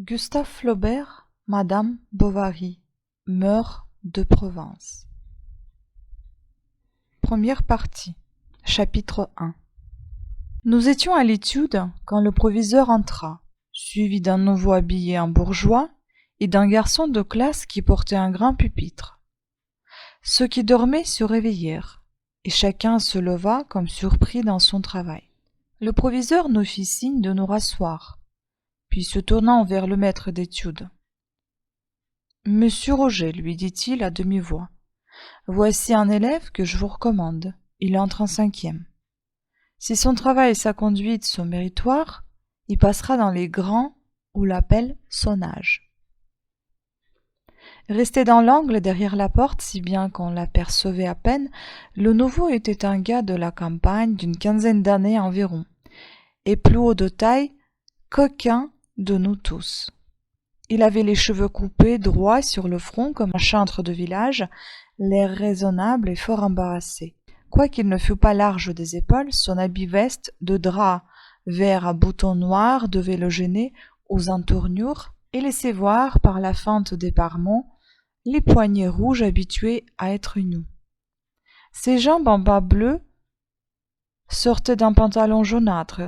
Gustave Flaubert, Madame Bovary, Mœurs de Provence. Première partie. Chapitre 1. Nous étions à l'étude quand le proviseur entra, suivi d'un nouveau habillé en bourgeois et d'un garçon de classe qui portait un grand pupitre. Ceux qui dormaient se réveillèrent, et chacun se leva comme surpris dans son travail. Le proviseur nous fit signe de nous rasseoir, puis se tournant vers le maître d'études. « Monsieur Roger, lui dit-il à demi-voix, voici un élève que je vous recommande. Il entre en 5e. Si son travail et sa conduite sont méritoires, il passera dans les grands où l'appelle son âge. » Resté dans l'angle derrière la porte, si bien qu'on l'apercevait à peine, le nouveau était un gars de la campagne d'une quinzaine d'années environ, et plus haut de taille qu'aucun de nous tous. Il avait les cheveux coupés droits sur le front comme un chantre de village, l'air raisonnable et fort embarrassé. Quoiqu'il ne fût pas large des épaules, son habit veste de drap vert à boutons noirs devait le gêner aux entournures et laisser voir par la fente des parements les poignets rouges habitués à être nus. Ses jambes en bas bleus sortaient d'un pantalon jaunâtre,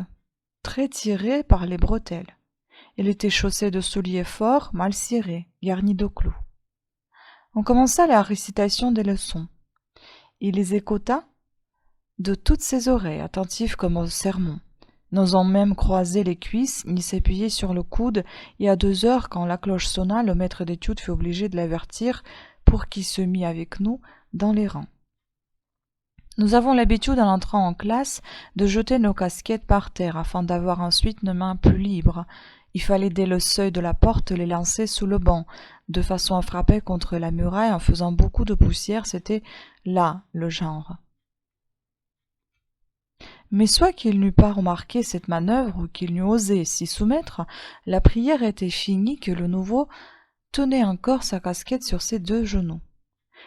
très tiré par les bretelles. Il était chaussé de souliers forts, mal cirés, garnis de clous. On commença la récitation des leçons. Il les écouta de toutes ses oreilles, attentif comme au sermon, n'osant même croiser les cuisses ni s'appuyer sur le coude, et à 2 heures, quand la cloche sonna, le maître d'études fut obligé de l'avertir pour qu'il se mît avec nous dans les rangs. Nous avons l'habitude, en entrant en classe, de jeter nos casquettes par terre afin d'avoir ensuite nos mains plus libres. Il fallait dès le seuil de la porte les lancer sous le banc, de façon à frapper contre la muraille en faisant beaucoup de poussière. C'était là le genre. Mais soit qu'il n'eût pas remarqué cette manœuvre ou qu'il n'eût osé s'y soumettre, la prière était finie que le nouveau tenait encore sa casquette sur ses 2 genoux.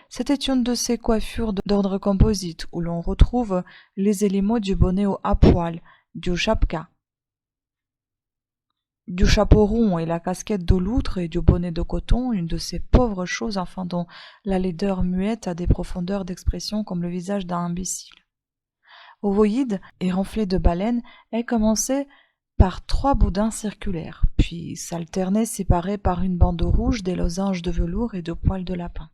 C'était une de ces coiffures d'ordre composite où l'on retrouve les éléments du bonnet à poil, du chapka, du chapeau rond et la casquette de loutre et du bonnet de coton, une de ces pauvres choses enfin dont la laideur muette a des profondeurs d'expression comme le visage d'un imbécile. Ovoïde et renflée de baleines, elle commençait par 3 boudins circulaires, puis s'alternait séparés par une bande rouge, des losanges de velours et de poils de lapin.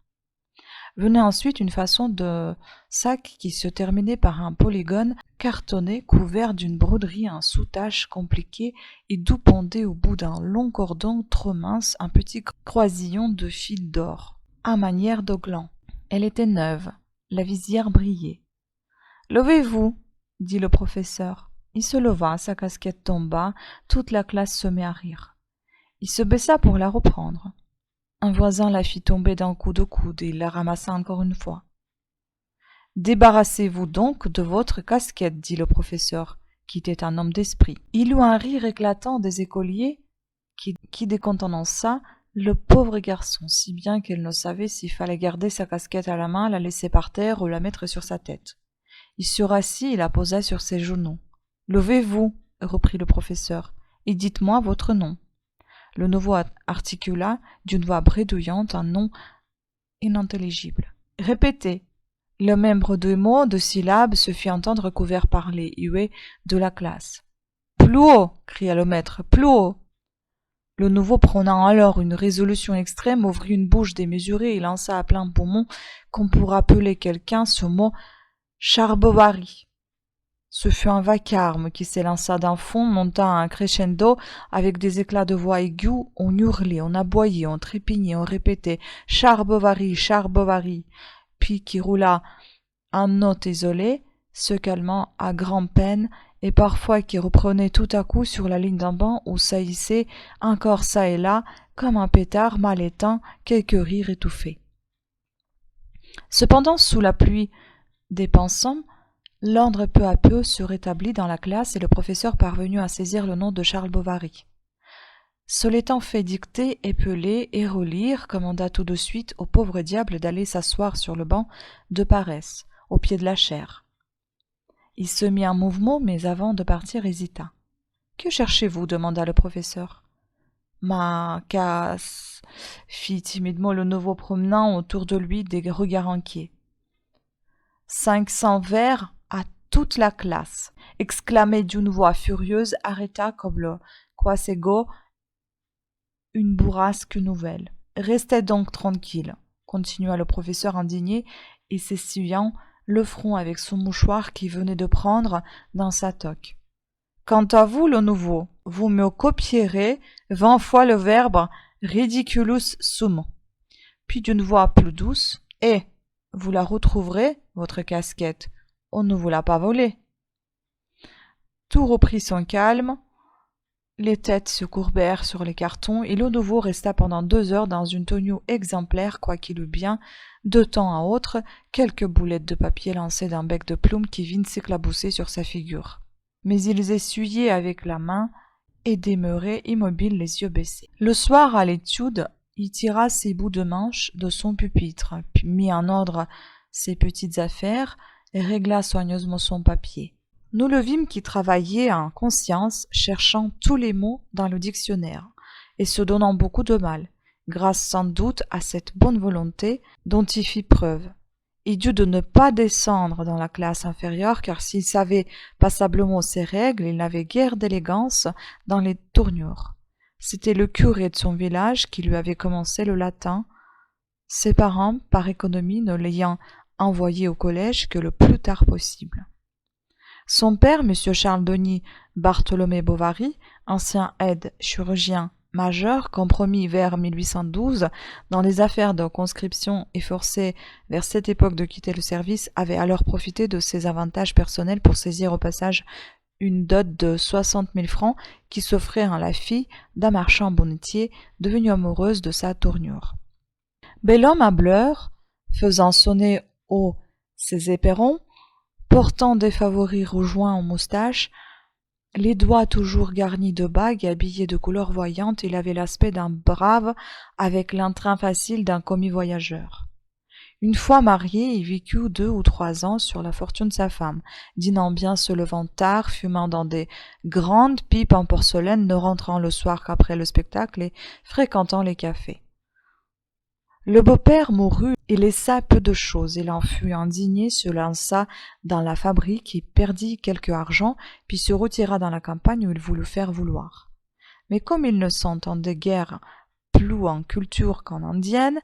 Venait ensuite une façon de sac qui se terminait par un polygone cartonné couvert d'une broderie en sous-tache compliquée et d'où pendait au bout d'un long cordon trop mince un petit croisillon de fil d'or, à manière de gland. Elle était neuve, la visière brillait. « Levez-vous » dit le professeur. Il se leva, sa casquette tomba, toute la classe se mit à rire. Il se baissa pour la reprendre. Un voisin la fit tomber d'un coup de coude et il la ramassa encore une fois. « Débarrassez-vous donc de votre casquette, dit le professeur, qui était un homme d'esprit. Il eut un rire éclatant des écoliers qui décontenança le pauvre garçon, si bien qu'il ne savait s'il fallait garder sa casquette à la main, la laisser par terre ou la mettre sur sa tête. Il se rassit et la posa sur ses genoux. « Levez-vous, reprit le professeur, et dites-moi votre nom. » Le nouveau articula d'une voix bredouillante un nom inintelligible. « Répétez !» Le même bredouillement de syllabes se fit entendre couvert par les huées de la classe. « Plus haut !» cria le maître. « Plus haut !» Le nouveau, prenant alors une résolution extrême, ouvrit une bouche démesurée et lança à plein poumon, comme pour appeler quelqu'un, ce mot « Charbovary ». Ce fut un vacarme qui s'élança d'un fond, monta à un crescendo avec des éclats de voix aigus. On hurlait, on aboyait, on trépignait, on répétait « Charbovary, Charbovary », puis qui roula en note isolée, se calmant à grand-peine, et parfois qui reprenait tout à coup sur la ligne d'un banc où saillissait encore çà et là, comme un pétard mal éteint, quelques rires étouffés. Cependant, sous la pluie des pensants, l'ordre peu à peu se rétablit dans la classe et le professeur parvenu à saisir le nom de Charles Bovary. Se l'étant fait dicter, épeler et relire, commanda tout de suite au pauvre diable d'aller s'asseoir sur le banc de paresse, au pied de la chaire. Il se mit en mouvement, mais avant de partir hésita. « Que cherchez-vous » demanda le professeur. « Ma casse, fit timidement le nouveau promenant autour de lui des regards inquiets. 500 vers à toute la classe, exclamait d'une voix furieuse, arrêta comme le Quasego une bourrasque nouvelle. Restez donc tranquille, continua le professeur indigné et s'essuyant le front avec son mouchoir qu'il venait de prendre dans sa toque. Quant à vous, le nouveau, vous me copierez 20 fois le verbe ridiculus sum. Puis d'une voix plus douce, et vous la retrouverez, votre casquette. On ne vous l'a pas volée. Tout reprit son calme. Les têtes se courbèrent sur les cartons et le nouveau resta pendant 2 heures dans une tenue exemplaire, quoiqu'il eût bien, de temps à autre, quelques boulettes de papier lancées d'un bec de plume qui vinrent s'éclabousser sur sa figure. Mais ils essuyaient avec la main et demeuraient immobiles les yeux baissés. Le soir, à l'étude, il tira ses bouts de manche de son pupitre, puis mit en ordre ses petites affaires et régla soigneusement son papier. Nous le vîmes qui travaillait en conscience, cherchant tous les mots dans le dictionnaire, et se donnant beaucoup de mal, grâce sans doute à cette bonne volonté dont il fit preuve. Il dut de ne pas descendre dans la classe inférieure, car s'il savait passablement ses règles, il n'avait guère d'élégance dans les tournures. C'était le curé de son village qui lui avait commencé le latin, ses parents, par économie, ne l'ayant envoyé au collège que le plus tard possible. Son père, M. Charles Denis Bartholomé Bovary, ancien aide chirurgien majeur, compromis vers 1812 dans les affaires de conscription et forcé vers cette époque de quitter le service, avait alors profité de ses avantages personnels pour saisir au passage une dot de 60 000 francs qui s'offrait à la fille d'un marchand bonnetier devenue amoureuse de sa tournure. Bel homme à bleur, faisant sonner haut ses éperons, portant des favoris rejoints aux moustaches, les doigts toujours garnis de bagues et habillé de couleurs voyantes, il avait l'aspect d'un brave avec l'entrain facile d'un commis voyageur. Une fois marié, il vécut 2 ou 3 ans sur la fortune de sa femme, dînant bien, se levant tard, fumant dans des grandes pipes en porcelaine, ne rentrant le soir qu'après le spectacle et fréquentant les cafés. Le beau-père mourut et laissa peu de choses. Il en fut indigné, se lança dans la fabrique et perdit quelque argent, puis se retira dans la campagne où il voulut faire vouloir. Mais comme il ne s'entendait guère plus en culture qu'en indienne,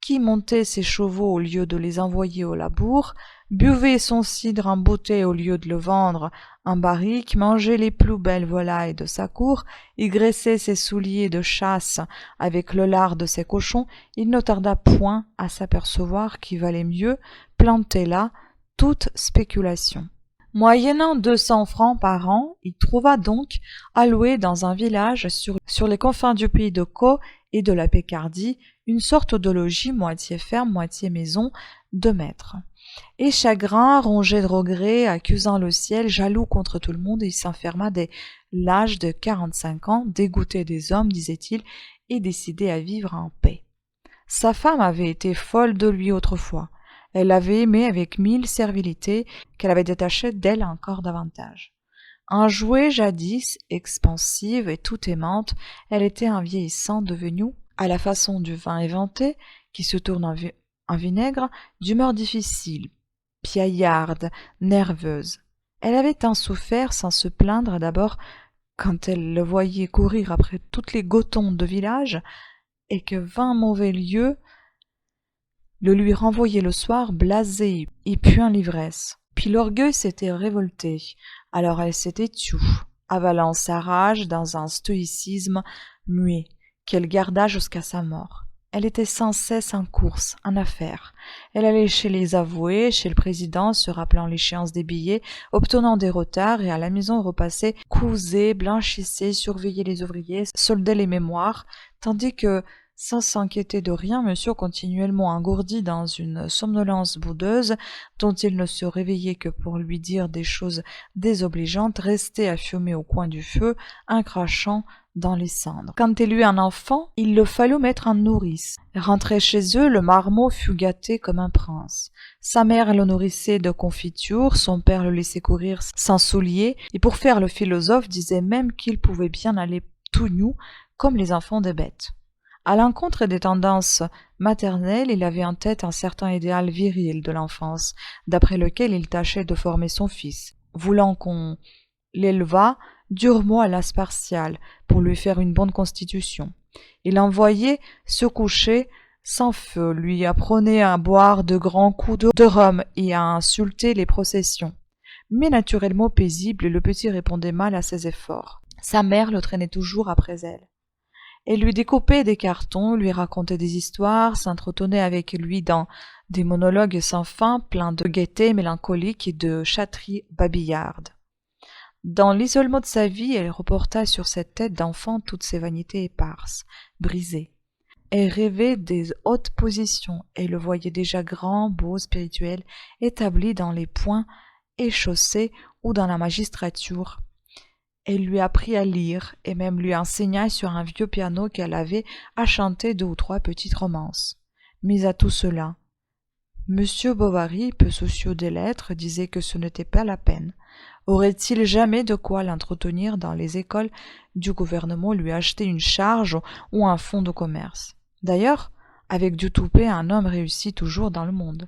qui montait ses chevaux au lieu de les envoyer au labour, buvait son cidre en bouteille au lieu de le vendre en barrique, mangeait les plus belles volailles de sa cour, y graissait ses souliers de chasse avec le lard de ses cochons, il ne tarda point à s'apercevoir qu'il valait mieux planter là toute spéculation. Moyennant 200 francs par an, il trouva donc à louer dans un village sur les confins du pays de Caux et de la Picardie une sorte de logis moitié ferme, moitié maison de maître. Et chagrin, rongé de regrets, accusant le ciel, jaloux contre tout le monde, il s'enferma dès l'âge de 45 ans, dégoûté des hommes, disait-il, et décidé à vivre en paix. Sa femme avait été folle de lui autrefois. Elle l'avait aimé avec 1000 servilités qu'elle avait détachées d'elle encore davantage. Enjouée jadis, expansive et tout aimante, elle était un vieillissant devenu, à la façon du vin éventé, qui se tourne en vinaigre, d'humeur difficile, piaillarde, nerveuse. Elle avait tant souffert sans se plaindre d'abord quand elle le voyait courir après toutes les gotons de village, et que 20 mauvais lieux le lui renvoyaient le soir blasé et puant l'ivresse. Puis l'orgueil s'était révolté, alors elle s'était tue, avalant sa rage dans un stoïcisme muet, qu'elle garda jusqu'à sa mort. Elle était sans cesse en course, en affaires. Elle allait chez les avoués, chez le président, se rappelant l'échéance des billets, obtenant des retards, et à la maison repassait, cousait, blanchissait, surveillait les ouvriers, soldait les mémoires, tandis que, sans s'inquiéter de rien, monsieur, continuellement engourdi dans une somnolence boudeuse, dont il ne se réveillait que pour lui dire des choses désobligeantes, restait à fumer au coin du feu, en crachant dans les cendres. Quand il eut un enfant, il le fallut mettre en nourrice. Rentré chez eux, le marmot fut gâté comme un prince. Sa mère le nourrissait de confitures, son père le laissait courir sans souliers, et pour faire le philosophe disait même qu'il pouvait bien aller tout nu, comme les enfants des bêtes. À l'encontre des tendances maternelles, il avait en tête un certain idéal viril de l'enfance, d'après lequel il tâchait de former son fils, voulant qu'on l'élevât durement à la spartiale pour lui faire une bonne constitution. Il l'envoyait se coucher sans feu, lui apprenait à boire de grands coups de rhum et à insulter les processions. Mais naturellement paisible, le petit répondait mal à ses efforts. Sa mère le traînait toujours après elle. Elle lui découpait des cartons, lui racontait des histoires, s'entretenait avec lui dans des monologues sans fin, pleins de gaieté mélancolique et de chatteries babillardes. Dans l'isolement de sa vie, elle reporta sur cette tête d'enfant toutes ses vanités éparses, brisées. Elle rêvait des hautes positions et le voyait déjà grand, beau, spirituel, établi dans les points échaussés ou dans la magistrature. Elle lui apprit à lire et même lui enseigna sur un vieux piano qu'elle avait à chanter 2 ou 3 petites romances. Mais à tout cela, M. Bovary, peu soucieux des lettres, disait que ce n'était pas la peine. Aurait-il jamais de quoi l'entretenir dans les écoles du gouvernement, lui acheter une charge ou un fonds de commerce? D'ailleurs, avec du toupet, un homme réussit toujours dans le monde.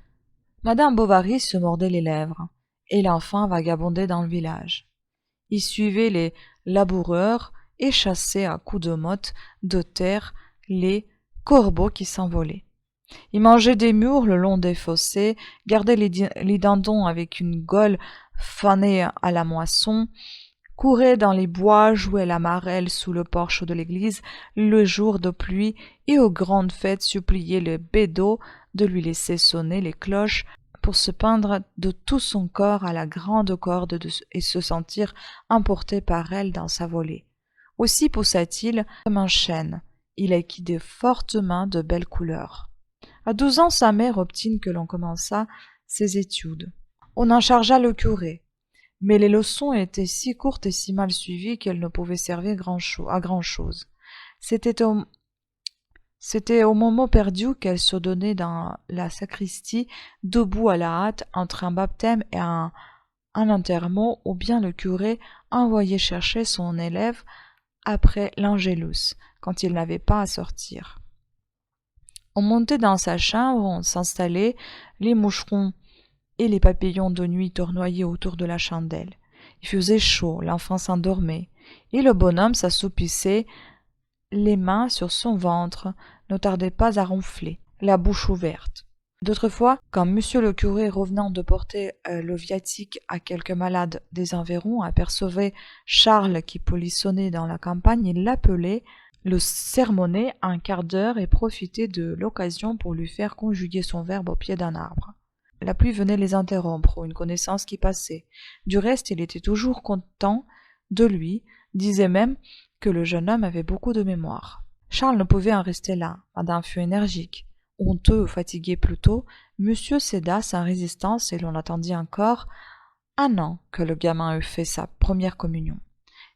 Madame Bovary se mordait les lèvres, et l'enfant vagabondait dans le village. Il suivait les laboureurs et chassait à coups de motte de terre les corbeaux qui s'envolaient. Il mangeait des mûres le long des fossés, gardait les dindons avec une gaule fanée à la moisson, courait dans les bois, jouait la marelle sous le porche de l'église le jour de pluie et aux grandes fêtes suppliait le bédot de lui laisser sonner les cloches pour se peindre de tout son corps à la grande corde et se sentir emporté par elle dans sa volée. Aussi poussa-t-il comme un chêne. Il acquit fortement de belles couleurs. À 12 ans, sa mère obtint que l'on commençât ses études. On en chargea le curé, mais les leçons étaient si courtes et si mal suivies qu'elles ne pouvaient servir à grand-chose. C'était au moment perdu qu'elle se donnait dans la sacristie, debout à la hâte entre un baptême et un enterrement, ou bien le curé envoyait chercher son élève après l'Angélus, quand il n'avait pas à sortir. On montait dans sa chambre, on s'installait, les moucherons et les papillons de nuit tournoyaient autour de la chandelle. Il faisait chaud, l'enfant s'endormait, et le bonhomme s'assoupissait, les mains sur son ventre, ne tardait pas à ronfler, la bouche ouverte. D'autres fois, quand monsieur le curé, revenant de porter le viatique à quelques malades des environs, apercevait Charles qui polissonnait dans la campagne, il l'appelait, le sermonnait un quart d'heure et profitait de l'occasion pour lui faire conjuguer son verbe au pied d'un arbre. La pluie venait les interrompre, ou une connaissance qui passait. Du reste, il était toujours content de lui, disait même que le jeune homme avait beaucoup de mémoire. Charles ne pouvait en rester là. Madame fut énergique. Honteux ou fatigué plutôt, monsieur céda sans résistance et l'on attendit encore 1 an que le gamin eût fait sa première communion.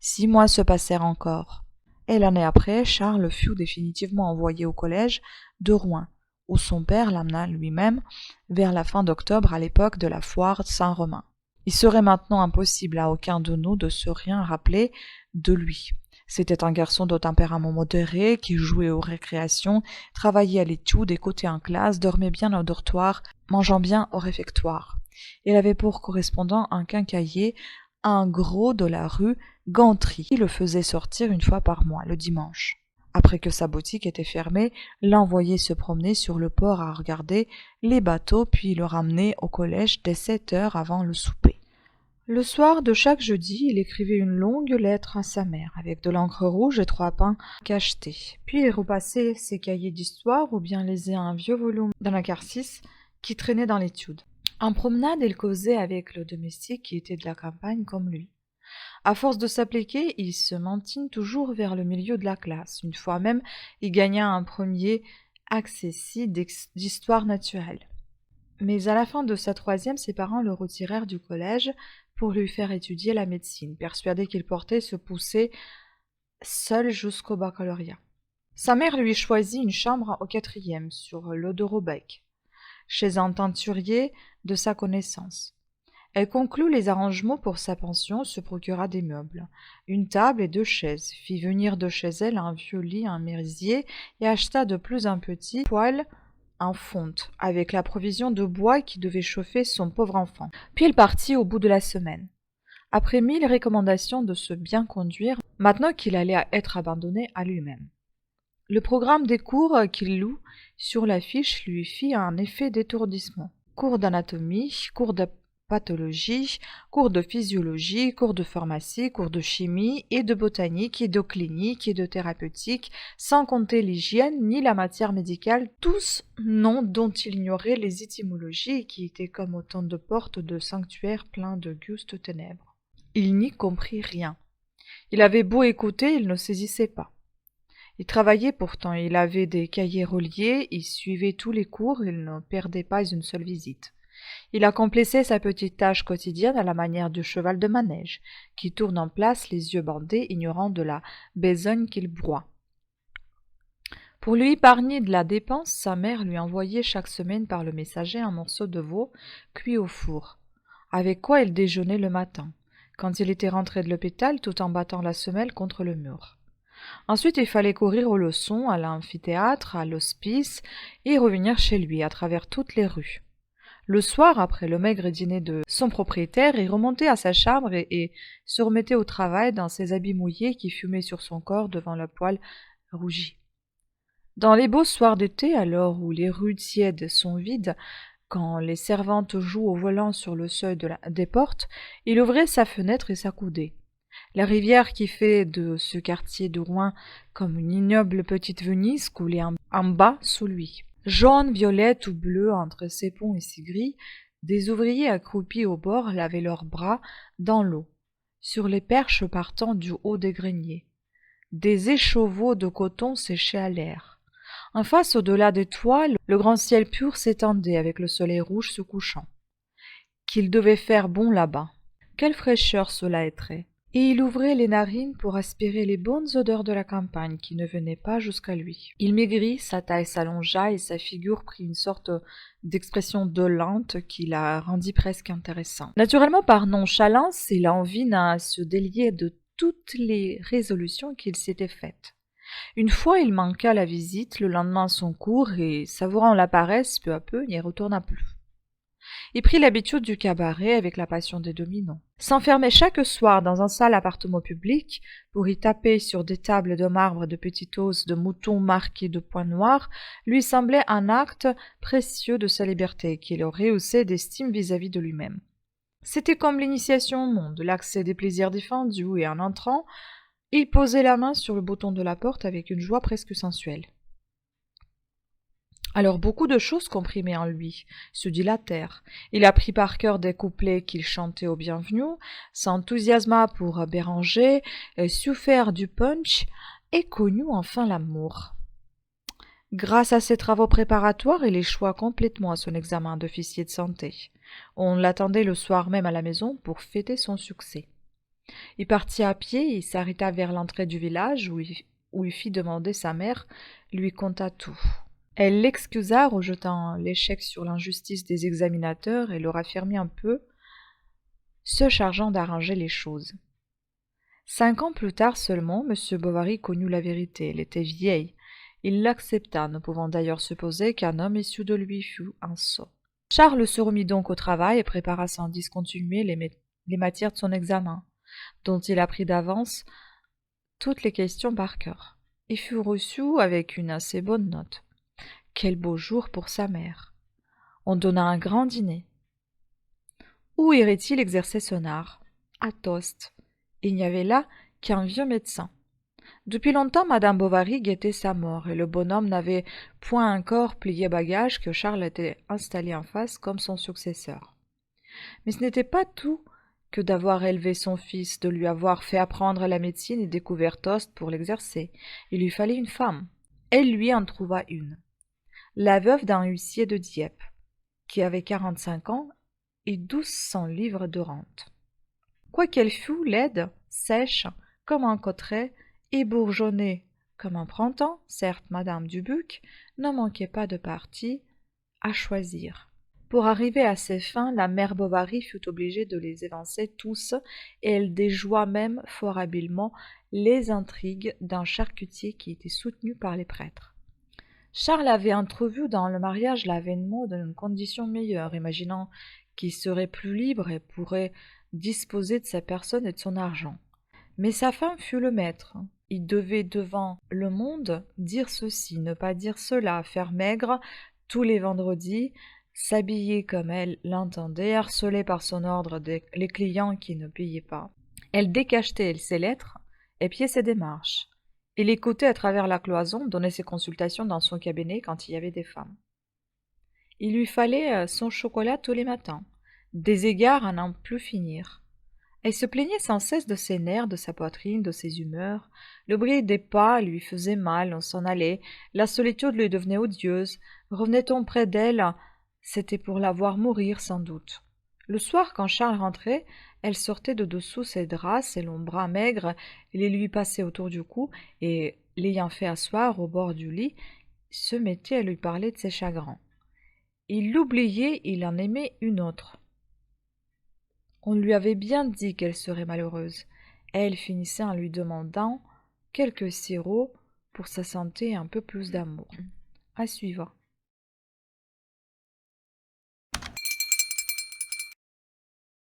6 mois se passèrent encore. Et l'année après, Charles fut définitivement envoyé au collège de Rouen, où son père l'amena lui-même vers la fin d'octobre à l'époque de la foire Saint-Romain. Il serait maintenant impossible à aucun de nous de se rien rappeler de lui. C'était un garçon de tempérament modéré qui jouait aux récréations, travaillait à l'étude, écoutait en classe, dormait bien au dortoir, mangeant bien au réfectoire. Il avait pour correspondant un quincaillier, un gros de la rue Gantry, qui le faisait sortir 1 fois par mois, le dimanche. Après que sa boutique était fermée, l'envoyait se promener sur le port à regarder les bateaux, puis le ramener au collège dès 7 heures avant le souper. Le soir de chaque jeudi, il écrivait une longue lettre à sa mère, avec de l'encre rouge et 3 pains cachetés. Puis il repassait ses cahiers d'histoire ou bien lisait un vieux volume d'Anacarsis qui traînait dans l'étude. En promenade, il causait avec le domestique qui était de la campagne comme lui. À force de s'appliquer, il se maintint toujours vers le milieu de la classe. Une fois même, il gagna un premier accessit d'histoire naturelle. Mais à la fin de sa 3e, ses parents le retirèrent du collège pour lui faire étudier la médecine, persuadés qu'il portait se pousser seul jusqu'au baccalauréat. Sa mère lui choisit une chambre au 4e, sur le de Robec, chez un teinturier de sa connaissance. Elle conclut les arrangements pour sa pension, se procura des meubles, une table et 2 chaises, fit venir de chez elle un vieux lit, un merisier, et acheta de plus un petit poêle en fonte, avec la provision de bois qui devait chauffer son pauvre enfant. Puis elle partit au bout de la semaine. Après 1000 recommandations de se bien conduire, maintenant qu'il allait être abandonné à lui-même. Le programme des cours qu'il lut sur l'affiche lui fit un effet d'étourdissement. Cours d'anatomie, cours de pathologie, cours de physiologie, cours de pharmacie, cours de chimie et de botanique et de clinique et de thérapeutique, sans compter l'hygiène ni la matière médicale, tous noms dont il ignorait les étymologies et qui étaient comme autant de portes de sanctuaires pleins de gustes ténèbres. Il n'y comprit rien. Il avait beau écouter, il ne saisissait pas. Il travaillait pourtant, il avait des cahiers reliés, il suivait tous les cours, il ne perdait pas une seule visite. Il accomplissait sa petite tâche quotidienne à la manière du cheval de manège, qui tourne en place les yeux bandés, ignorant de la besogne qu'il broie. Pour lui épargner de la dépense, sa mère lui envoyait chaque semaine par le messager un morceau de veau cuit au four, avec quoi il déjeunait le matin, quand il était rentré de l'hôpital tout en battant la semelle contre le mur. Ensuite, il fallait courir aux leçons, à l'amphithéâtre, à l'hospice, et revenir chez lui, à travers toutes les rues. Le soir, après le maigre dîner de son propriétaire, il remontait à sa chambre et se remettait au travail dans ses habits mouillés qui fumaient sur son corps devant la poêle rougie. Dans les beaux soirs d'été, à l'heure où les rues tièdes sont vides, quand les servantes jouent au volant sur le seuil des portes, il ouvrait sa fenêtre et s'accoudait. La rivière qui fait de ce quartier de Rouen comme une ignoble petite Venise coulait en bas sous lui. Jaune, violette ou bleu entre ses ponts et ses grilles, des ouvriers accroupis au bord lavaient leurs bras dans l'eau, sur les perches partant du haut des greniers. Des écheveaux de coton séchaient à l'air. En face, au-delà des toits, le grand ciel pur s'étendait avec le soleil rouge se couchant. Qu'il devait faire bon là-bas. Quelle fraîcheur cela être! Et il ouvrait les narines pour aspirer les bonnes odeurs de la campagne qui ne venaient pas jusqu'à lui. Il maigrit, sa taille s'allongea et sa figure prit une sorte d'expression dolente qui la rendit presque intéressante. Naturellement, par nonchalance, il en vint à se délier de toutes les résolutions qu'il s'était faites. Une fois, il manqua la visite, le lendemain son cours, et, savourant la paresse, peu à peu, n'y retourna plus. Il prit l'habitude du cabaret avec la passion des dominos. S'enfermer chaque soir dans un sale appartement public pour y taper sur des tables de marbre de petites os de moutons marqués de points noirs lui semblait un acte précieux de sa liberté qui le rehaussait d'estime vis-à-vis de lui-même. C'était comme l'initiation au monde, l'accès des plaisirs défendus, et en entrant, il posait la main sur le bouton de la porte avec une joie presque sensuelle. Alors beaucoup de choses comprimaient en lui, se dilatèrent. Il apprit par cœur des couplets qu'il chantait au bienvenu, s'enthousiasma pour Béranger, sut faire du punch et connut enfin l'amour. Grâce à ses travaux préparatoires, il échoua complètement à son examen d'officier de santé. On l'attendait le soir même à la maison pour fêter son succès. Il partit à pied et s'arrêta vers l'entrée du village où il fit demander sa mère, lui conta tout. Elle l'excusa, rejetant l'échec sur l'injustice des examinateurs et le raffermit un peu, se chargeant d'arranger les choses. 5 ans plus tard seulement, M. Bovary connut la vérité. Elle était vieille. Il l'accepta, ne pouvant d'ailleurs supposer qu'un homme issu de lui fût un sot. Charles se remit donc au travail et prépara sans discontinuer les matières de son examen, dont il apprit d'avance toutes les questions par cœur, et fut reçu avec une assez bonne note. Quel beau jour pour sa mère! On donna un grand dîner. Où irait-il exercer son art? À Tostes. Il n'y avait là qu'un vieux médecin. Depuis longtemps, madame Bovary guettait sa mort, et le bonhomme n'avait point encore plié bagage que Charles était installé en face comme son successeur. Mais ce n'était pas tout que d'avoir élevé son fils, de lui avoir fait apprendre la médecine et découvert Tostes pour l'exercer. Il lui fallait une femme. Elle lui en trouva une. La veuve d'un huissier de Dieppe, qui avait 45 ans et 1200 livres de rente. Quoiqu'elle fût laide, sèche, comme un cotteret, et bourgeonnée comme un printemps, certes madame Dubuc ne manquait pas de parti à choisir. Pour arriver à ses fins, la mère Bovary fut obligée de les évincer tous, et elle déjoua même fort habilement les intrigues d'un charcutier qui était soutenu par les prêtres. Charles avait entrevu dans le mariage l'avènement d'une condition meilleure, imaginant qu'il serait plus libre et pourrait disposer de sa personne et de son argent. Mais sa femme fut le maître. Il devait devant le monde dire ceci, ne pas dire cela, faire maigre tous les vendredis, s'habiller comme elle l'entendait, harceler par son ordre les clients qui ne payaient pas. Elle décachetait ses lettres, épiait ses démarches. Il écoutait à travers la cloison, donnait ses consultations dans son cabinet quand il y avait des femmes. Il lui fallait son chocolat tous les matins, des égards à n'en plus finir. Elle se plaignait sans cesse de ses nerfs, de sa poitrine, de ses humeurs. Le bruit des pas lui faisait mal, on s'en allait, la solitude lui devenait odieuse. Revenait-on près d'elle, c'était pour la voir mourir sans doute. Le soir, quand Charles rentrait, elle sortait de dessous ses draps, ses longs bras maigres, les lui passait autour du cou, et, l'ayant fait asseoir au bord du lit, se mettait à lui parler de ses chagrins. Il l'oubliait, il en aimait une autre. On lui avait bien dit qu'elle serait malheureuse. Elle finissait en lui demandant quelques sirops pour sa santé et un peu plus d'amour. À suivre.